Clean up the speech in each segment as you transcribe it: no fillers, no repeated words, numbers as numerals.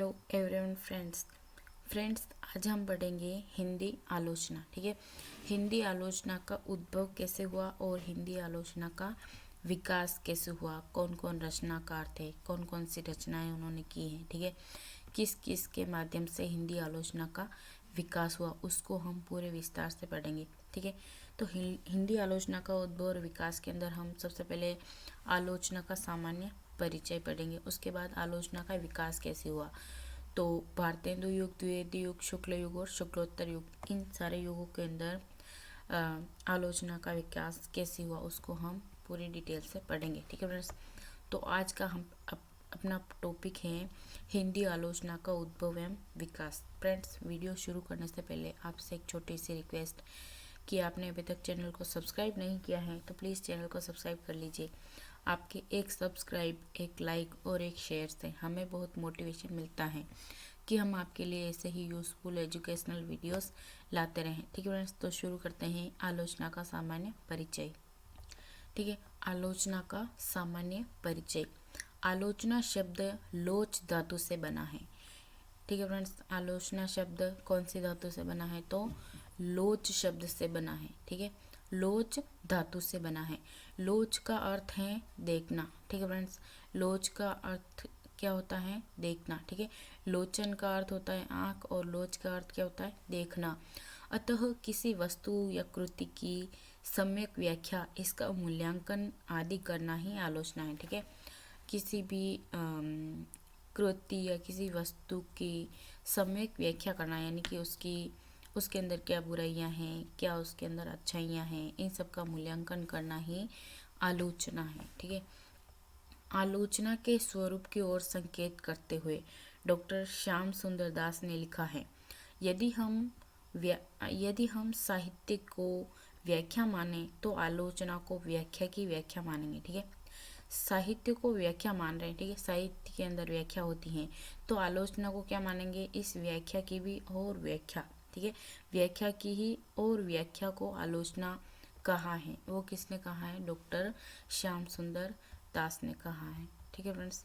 Hello everyone friends आज हम पढ़ेंगे हिंदी आलोचना। ठीक है, हिंदी आलोचना का उद्भव कैसे हुआ और हिंदी आलोचना का विकास कैसे हुआ, कौन कौन रचनाकार थे, कौन कौन सी रचनाएं उन्होंने की हैं। ठीक है, किस किस के माध्यम से हिंदी आलोचना का विकास हुआ उसको हम पूरे विस्तार से पढ़ेंगे। ठीक है, तो हिंदी आलोचना का उद्भव और विकास के अंदर हम सबसे पहले आलोचना का सामान्य परिचय पढ़ेंगे। उसके बाद आलोचना का विकास कैसे हुआ, तो भारतेंदु युग, द्विवेदी युग, शुक्ल युग और शुक्लोत्तर युग, इन सारे युगों के अंदर आलोचना का विकास कैसे हुआ उसको हम पूरी डिटेल से पढ़ेंगे। ठीक है फ्रेंड्स, तो आज का हम अपना टॉपिक है हिंदी आलोचना का उद्भव एवं विकास। फ्रेंड्स, वीडियो शुरू करने से पहले आपसे एक छोटी सी रिक्वेस्ट कि आपने अभी तक चैनल को सब्सक्राइब नहीं किया है तो प्लीज़ चैनल को सब्सक्राइब कर लीजिए। आपके एक सब्सक्राइब, एक लाइक और एक शेयर से हमें बहुत मोटिवेशन मिलता है कि हम आपके लिए ऐसे ही यूज़फुल एजुकेशनल वीडियोस लाते रहें। ठीक है फ्रेंड्स, तो शुरू करते हैं आलोचना का सामान्य परिचय। ठीक है, आलोचना का सामान्य परिचय। आलोचना शब्द लोच धातु से बना है। ठीक है फ्रेंड्स, आलोचना शब्द कौन सी धातु से बना है, तो लोच शब्द से बना है। ठीक है, लोच धातु से बना है। लोच का अर्थ है देखना। ठीक है फ्रेंड्स, लोच का अर्थ क्या होता है, देखना। ठीक है, लोचन का अर्थ होता है आँख और लोच का अर्थ क्या होता है, देखना। अतः किसी वस्तु या कृति की सम्यक व्याख्या, इसका मूल्यांकन आदि करना ही आलोचना है। ठीक है, किसी भी कृति या किसी वस्तु की सम्यक व्याख्या करना, यानी कि उसके अंदर क्या बुराइयां हैं, क्या उसके अंदर अच्छाइयां हैं, इन सब का मूल्यांकन करना ही आलोचना है। ठीक है, आलोचना के स्वरूप की ओर संकेत करते हुए डॉक्टर श्याम सुंदर दास ने लिखा है, यदि हम साहित्य को व्याख्या माने तो आलोचना को व्याख्या की व्याख्या मानेंगे। ठीक है, साहित्य को व्याख्या मान रहे हैं। ठीक है, साहित्य के अंदर व्याख्या होती है तो आलोचना को क्या मानेंगे, इस व्याख्या की भी और व्याख्या। ठीक है, व्याख्या की ही और व्याख्या को आलोचना कहा है। वो किसने कहा है, डॉक्टर श्याम सुंदर दास ने कहा है। ठीक है फ्रेंड्स,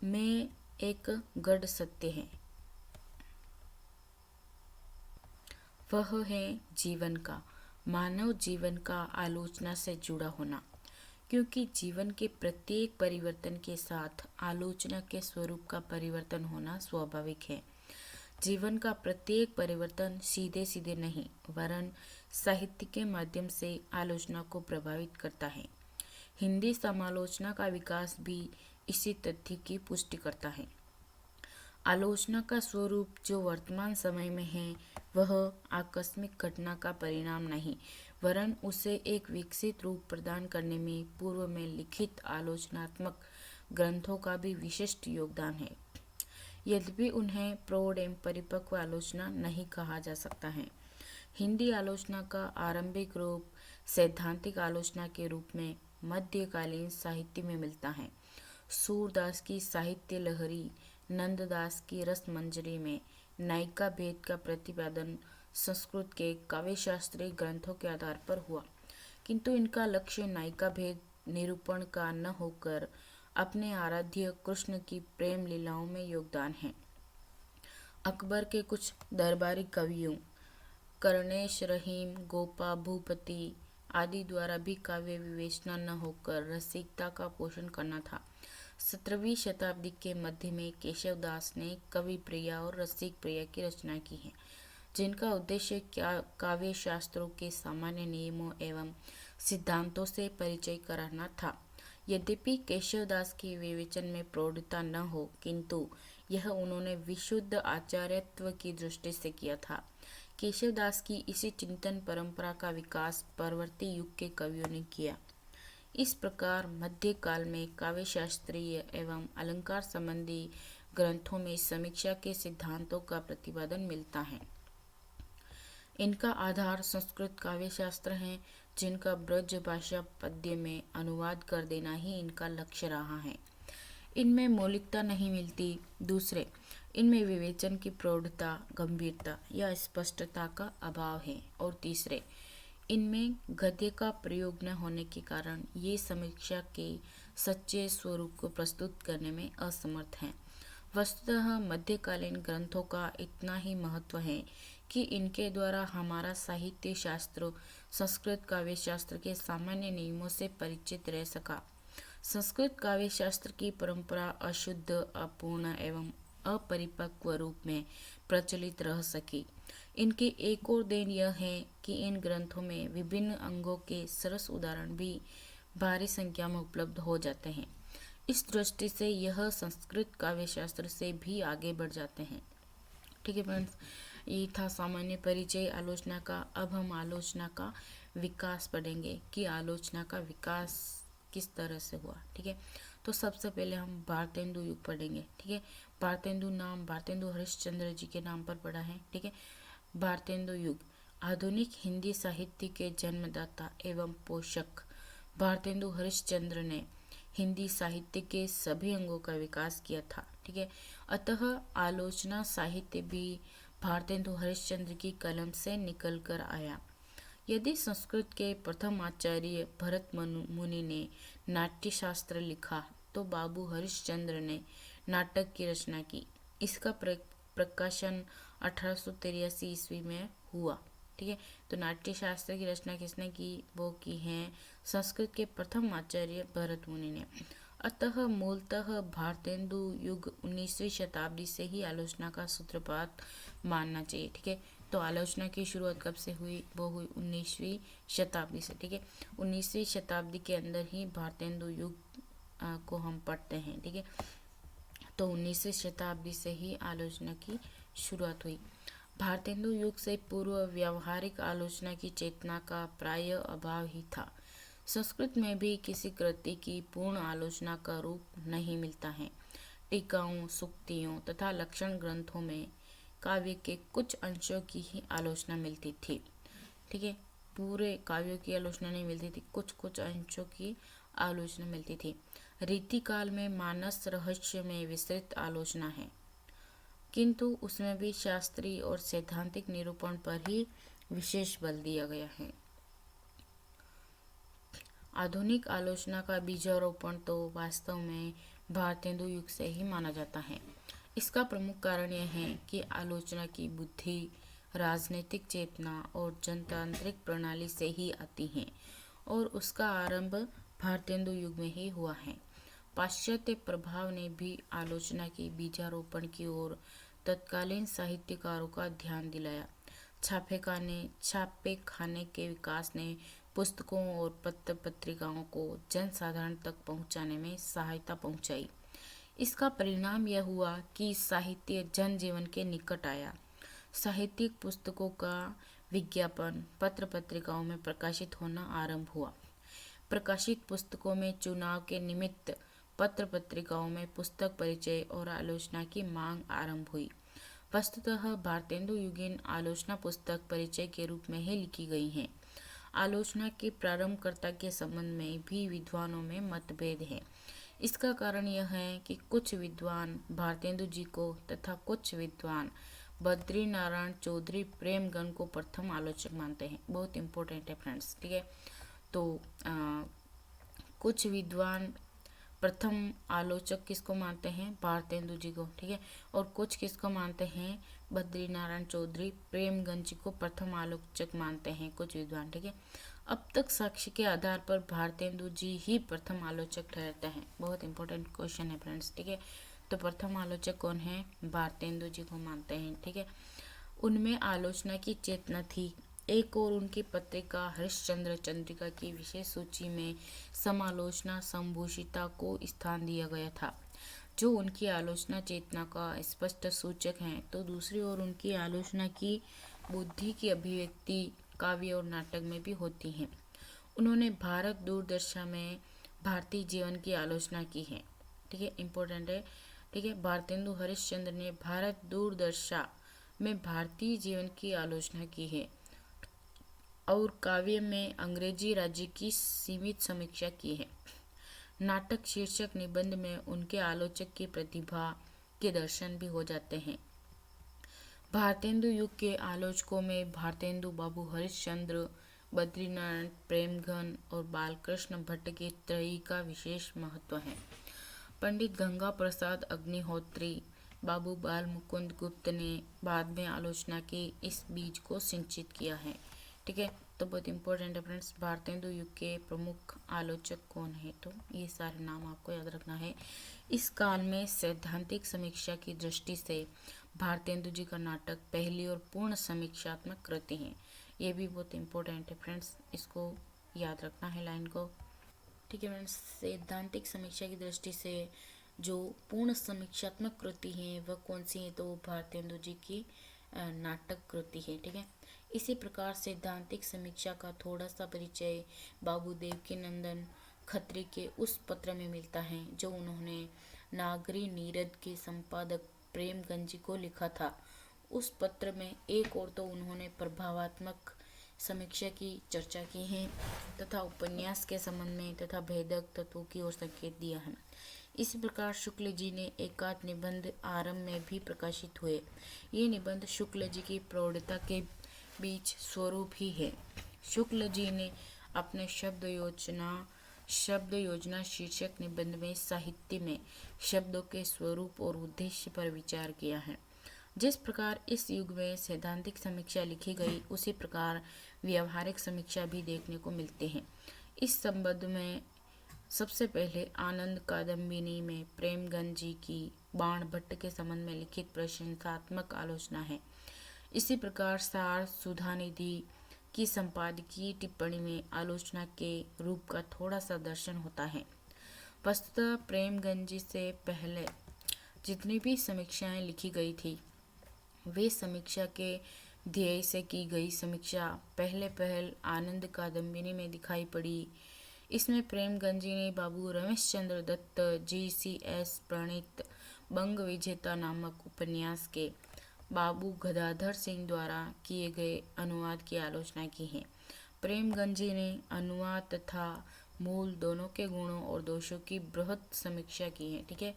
में एक गढ़ सत्य है, वह है जीवन का, मानव जीवन का आलोचना से जुड़ा होना। क्योंकि जीवन के प्रत्येक परिवर्तन के साथ आलोचना के स्वरूप का परिवर्तन होना स्वाभाविक है। जीवन का प्रत्येक परिवर्तन सीधे सीधे नहीं वरन साहित्य के माध्यम से आलोचना को प्रभावित करता है। हिंदी समालोचना का विकास भी इसी तथ्य की पुष्टि करता है। आलोचना का स्वरूप जो वर्तमान समय में है वह आकस्मिक घटना का परिणाम नहीं वरन उसे एक विकसित रूप प्रदान करने में पूर्व में लिखित आलोचनात्मक ग्रंथों का भी विशिष्ट योगदान है। यद्यपि उन्हें प्रौढ़ एवं परिपक्व आलोचना नहीं कहा जा सकता है। हिंदी आलोचना का आरंभिक रूप सैद्धांतिक आलोचना के रूप में मध्यकालीन साहित्य में मिलता है। सूरदास की साहित्य लहरी, नंददास की रसमंजरी में नायिका भेद का प्रतिपादन संस्कृत के काव्यशास्त्रीय ग्रंथों के आधार पर हुआ, किंतु इनका लक्ष्य नायिका भेद निरूपण का न होकर अपने आराध्य कृष्ण की प्रेम लीलाओं में योगदान है। अकबर के कुछ दरबारी कवियों कर्णेश, रहीम, गोपा, भूपति आदि द्वारा भी काव्य विवेचना न होकर रसिकता का पोषण करना था। 17वीं शताब्दी के मध्य में केशवदास ने कवि प्रिया और रसिक प्रिया की रचना की है, जिनका उद्देश्य काव्य शास्त्रों के सामान्य नियमों एवं सिद्धांतों से परिचय कराना था। यद्यपि केशवदास के विवेचन में प्रौढ़ता न हो, किंतु यह उन्होंने विशुद्ध आचार्यत्व की दृष्टि से किया था। केशवदास की इसी चिंतन परंपरा का विकास परवर्ती युग के कवियों ने किया। इस प्रकार मध्यकाल में काव्यशास्त्रीय एवं अलंकार संबंधी ग्रंथों में समीक्षा के सिद्धांतों का प्रतिपादन मिलता है। इनका आधार संस्कृत काव्यशास्त्र है, जिनका ब्रज भाषा पद्य में अनुवाद कर देना ही इनका लक्ष्य रहा है। इनमें मौलिकता नहीं मिलती। दूसरे, इनमें विवेचन की प्रौढ़ता, गंभीरता या स्पष्टता का अभाव है। और तीसरे, इनमें गद्य का प्रयोग न होने के कारण ये समीक्षा के सच्चे स्वरूप को प्रस्तुत करने में असमर्थ हैं। वस्तुतः मध्यकालीन ग्रंथों का इतना ही महत्व है कि इनके द्वारा हमारा साहित्य शास्त्र संस्कृत काव्य शास्त्र के सामान्य नियमों से परिचित रह सका। संस्कृत काव्य शास्त्र की परंपरा अशुद्ध, अपूर्ण एवं अपरिपक्व रूप में प्रचलित रह सकी। इनकी एक और देन यह है कि इन ग्रंथों में विभिन्न अंगों के सरस उदाहरण भी भारी संख्या में उपलब्ध हो जाते हैं। इस दृष्टि से यह संस्कृत काव्य शास्त्र से भी आगे बढ़ जाते हैं। ठीक है फ्रेंड्स, ये था सामान्य परिचय आलोचना का। अब हम आलोचना का विकास पढ़ेंगे कि आलोचना का विकास किस तरह से हुआ। ठीक है, तो सबसे पहले हम भारतेंदु युग पढ़ेंगे। ठीक है, भारतेंदु नाम भारतेंदु हरिश्चंद्र जी के नाम पर पड़ा है। ठीक है, भारतेंदु युग आधुनिक हिंदी साहित्य के जन्मदाता एवं पोषक भारतेंदु हरिश्चंद्र ने हिंदी साहित्य के सभी अंगों का विकास किया था। ठीक है, अतः आलोचना साहित्य भी भारतेंदु हरिश्चंद्र की कलम से निकल कर आया। यदि संस्कृत के प्रथम आचार्य भरत मुनि ने नाट्य शास्त्र लिखा तो बाबू हरिश्चंद्र ने नाटक की रचना की। इसका प्रकाशन 1883 ईस्वी में हुआ। ठीक है, तो नाट्य शास्त्र की रचना किसने की? वो की है संस्कृत के प्रथम आचार्य भरत मुनि ने। अतः मूलतः भारतेंदु युग 19वीं शताब्दी से ही आलोचना का सूत्रपात मानना चाहिए। ठीक है, तो आलोचना की शुरुआत कब से हुई? वो हुई 19वीं शताब्दी से। ठीक है, 19वीं शताब्दी के अंदर ही भारतेंदु युग को हम पढ़ते हैं। ठीक है, तो 19वीं शताब्दी से ही आलोचना की शुरुआत हुई। भारतेंदु युग से पूर्व व्यावहारिक आलोचना की चेतना का प्राय अभाव ही था। संस्कृत में भी किसी कृति की पूर्ण आलोचना का रूप नहीं मिलता है। टीकाओं, सूक्तियों तथा लक्षण ग्रंथों में काव्य के कुछ अंशों की ही आलोचना मिलती थी। ठीक है, पूरे काव्यों की आलोचना नहीं मिलती थी, कुछ कुछ अंशों की आलोचना मिलती थी। रीति काल में मानस रहस्य में विस्तृत आलोचना है, किंतु उसमें भी शास्त्रीय और सैद्धांतिक निरूपण पर ही विशेष बल दिया गया है। आधुनिक आलोचना का बीजारोपण तो वास्तव में भारतेंदु युग से ही माना जाता है। इसका प्रमुख कारण यह है कि आलोचना की बुद्धि राजनीतिक चेतना और जनतांत्रिक प्रणाली से ही आती है और उसका आरंभ भारतेंदु युग में ही हुआ है। पाश्चात्य प्रभाव ने भी आलोचना के बीजारोपण की ओर तत्कालीन साहित्यकारों का ध्यान दिलाया। छापे खाने के विकास ने पुस्तकों और पत्र पत्रिकाओं को जनसाधारण तक पहुंचाने में सहायता पहुंचाई। इसका परिणाम यह हुआ कि साहित्य जनजीवन के निकट आया। साहित्यिक पुस्तकों का विज्ञापन पत्र पत्रिकाओं में प्रकाशित होना आरंभ हुआ। प्रकाशित पुस्तकों में चुनाव के निमित्त पत्र पत्रिकाओं में पुस्तक परिचय और आलोचना की मांग आरंभ हुई। वस्तुतः भारतेंदु युगीन आलोचना पुस्तक परिचय के रूप में ही लिखी गई है। आलोचना के प्रारंभकर्ता के संबंध में भी विद्वानों में मतभेद है। इसका कारण यह है कि कुछ विद्वान भारतेंदु जी को तथा कुछ विद्वान बद्री नारायण चौधरी प्रेमगन को प्रथम आलोचक मानते हैं। बहुत इंपॉर्टेंट है फ्रेंड्स। ठीक है, तो कुछ विद्वान प्रथम आलोचक किसको मानते हैं? भारतेंदु जी को। ठीक है, और कुछ किसको मानते हैं? बद्री नारायण चौधरी प्रेमगंज को प्रथम आलोचक मानते हैं कुछ विद्वान। ठीक है, अब तक साक्ष्य के आधार पर भारतेंदु जी ही प्रथम आलोचक ठहरते हैं। बहुत इंपॉर्टेंट क्वेश्चन है फ्रेंड्स। ठीक है, तो प्रथम आलोचक कौन है? भारतेंदु जी को मानते हैं। ठीक है, उनमें आलोचना की चेतना थी। एक और उनकी पत्रिका हरिश्चंद्र चंद्रिका की विशेष सूची में समालोचना संभूषिता को स्थान दिया गया था, जो उनकी आलोचना चेतना का स्पष्ट सूचक है। तो दूसरी ओर उनकी आलोचना की बुद्धि की अभिव्यक्ति काव्य और नाटक में भी होती है। उन्होंने भारत दूरदर्शा में भारतीय जीवन की आलोचना की है। ठीक है, इम्पोर्टेंट है। ठीक है, भारतेंदु हरिश्चंद्र ने भारत दूरदर्शा में भारतीय जीवन की आलोचना की है और काव्य में अंग्रेजी राज्य की सीमित समीक्षा की है। नाटक शीर्षक निबंध में उनके आलोचक की प्रतिभा के दर्शन भी हो जाते हैं। भारतेंदु युग के आलोचकों में भारतेंदु बाबू हरिश्चंद्र, बद्रीनारायण प्रेमघन और बालकृष्ण भट्ट की त्रयी का विशेष महत्व है। पंडित गंगा प्रसाद अग्निहोत्री, बाबू बाल मुकुंद गुप्त ने बाद में आलोचना की इस बीज को सिंचित किया है। ठीक है, तो बहुत इंपॉर्टेंट है फ्रेंड्स। भारतेंदु युग के प्रमुख आलोचक कौन है, तो ये सारे नाम आपको याद रखना है। इस काल में सैद्धांतिक समीक्षा की दृष्टि से भारतेंदु जी का नाटक पहली और पूर्ण समीक्षात्मक कृति है। ये भी बहुत इंपॉर्टेंट है फ्रेंड्स, इसको याद रखना है लाइन को। ठीक है फ्रेंड्स, सैद्धांतिक समीक्षा की दृष्टि से जो पूर्ण समीक्षात्मक कृति है वह कौन सी है, तो भारतेंदु जी की नाटक कृति है। ठीक है, इसी प्रकार सैद्धांतिक समीक्षा का थोड़ा सा परिचय बाबू देवकीनंदन खत्री के उस पत्र में मिलता है जो उन्होंने नागरी नीरद के संपादक प्रेमगंज जी को लिखा था। उस पत्र में एक और तो उन्होंने प्रभावात्मक समीक्षा की चर्चा की है तथा उपन्यास के संबंध में तथा भेदक तत्वों की ओर संकेत दिया है। इसी प्रकार शुक्ल जी ने एकाध निबंध आरंभ में भी प्रकाशित हुए। ये निबंध शुक्ल जी की प्रौढ़ता के बीच स्वरूप ही है। शुक्ल जी ने अपने शब्द योजना शीर्षक निबंध में साहित्य में शब्दों के स्वरूप और उद्देश्य पर विचार किया है। जिस प्रकार इस युग में सैद्धांतिक समीक्षा लिखी गई, उसी प्रकार व्यावहारिक समीक्षा भी देखने को मिलती है। इस संबंध में सबसे पहले आनंद कादम्बिनी में प्रेमगंज जी की बाण भट्ट के संबंध में लिखित प्रशंसात्मक आलोचना है। इसी प्रकार सार सुधानिधि की संपादकीय टिप्पणी में आलोचना के रूप का थोड़ा सा दर्शन होता है। वस्तुतः प्रेमगंज जी से पहले जितनी भी समीक्षाएं लिखी गई थी, वे समीक्षा के ध्येय से की गई समीक्षा पहल आनंद कादम्बिनी में दिखाई पड़ी। इसमें प्रेमगंज जी ने बाबू रमेशचंद्र दत्त GCS प्रणीत बंग विजेता नामक उपन्यास के बाबू गदाधर सिंह द्वारा किए गए अनुवाद की आलोचना की है। प्रेमगंज जी ने अनुवाद तथा मूल दोनों के गुणों और दोषों की बृहद समीक्षा की है। ठीक है,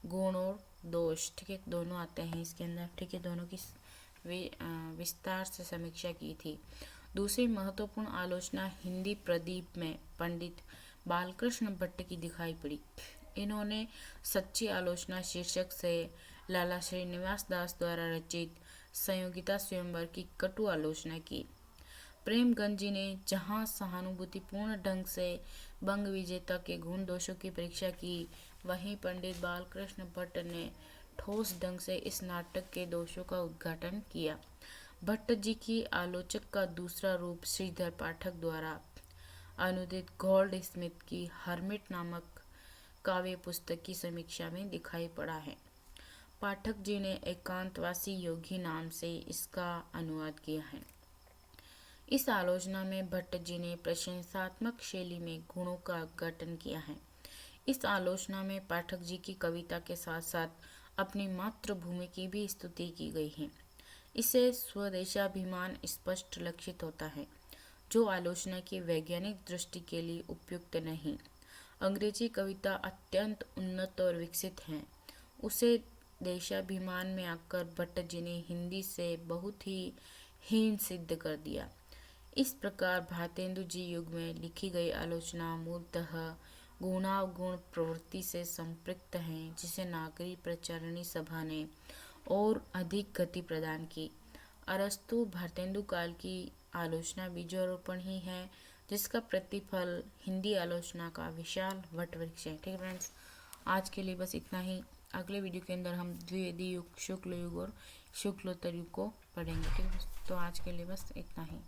गुण और दोष, ठीक है, दोनों आते हैं इसके अंदर। ठीक है, दोनों की विस्तार से समीक्षा की थी। दूसरी महत्वपूर्ण आलोचना हिंदी प्रदीप में पंडित बालकृष्ण भट्ट की दिखाई पड़ी। इन्होंने सच्ची आलोचना शीर्षक से लाला श्रीनिवास दास द्वारा रचित संयोगिता स्वयंवर की कटु आलोचना की। प्रेमगंज जी ने जहां सहानुभूतिपूर्ण ढंग से बंग विजेता के गुण दोषों की परीक्षा की, वहीं पंडित बालकृष्ण भट्ट ने ठोस ढंग से इस नाटक के दोषों का उद्घाटन किया। भट्ट जी की आलोचक का दूसरा रूप श्रीधर पाठक द्वारा अनुदित गोल्ड स्मिथ की हर्मिट नामक काव्य पुस्तक की समीक्षा में दिखाई पड़ा है। पाठक जी ने एकांतवासी योगी नाम से इसका अनुवाद किया है। इस आलोचना में भट्ट जी ने प्रशंसात्मक शैली में गुणों का उद्घाटन किया है। इस आलोचना में पाठक जी की कविता के साथ साथ अपनी मातृभूमि की भी स्तुति की गई है। इससे स्वदेशाभिमान स्पष्ट लक्षित होता है, जो आलोचना की वैज्ञानिक दृष्टि के लिए उपयुक्त नहीं। अंग्रेजी कविता अत्यंत उन्नत और विकसित है। उसे देशाभिमान में आकर भट्ट जी ने हिंदी से बहुत ही हीन सिद्ध कर दिया। इस प्रकार भारतेंदु जी युग में लिखी गई आलोचना मूलतः गुणावगुण प्रवृत्ति से संपृक्त हैं, जिसे नागरी प्रचारणी सभा ने और अधिक गति प्रदान की। अरस्तु भारतेंदु काल की आलोचना बीजारोपण ही है, जिसका प्रतिफल हिंदी आलोचना का विशाल वटवृक्ष है। ठीक है फ्रेंड्स, आज के लिए बस इतना ही। अगले वीडियो के अंदर हम द्विवेदी युग, शुक्ल युग और शुक्लोत्तर युग को पढ़ेंगे। ठीक है, तो आज के लिए बस इतना ही।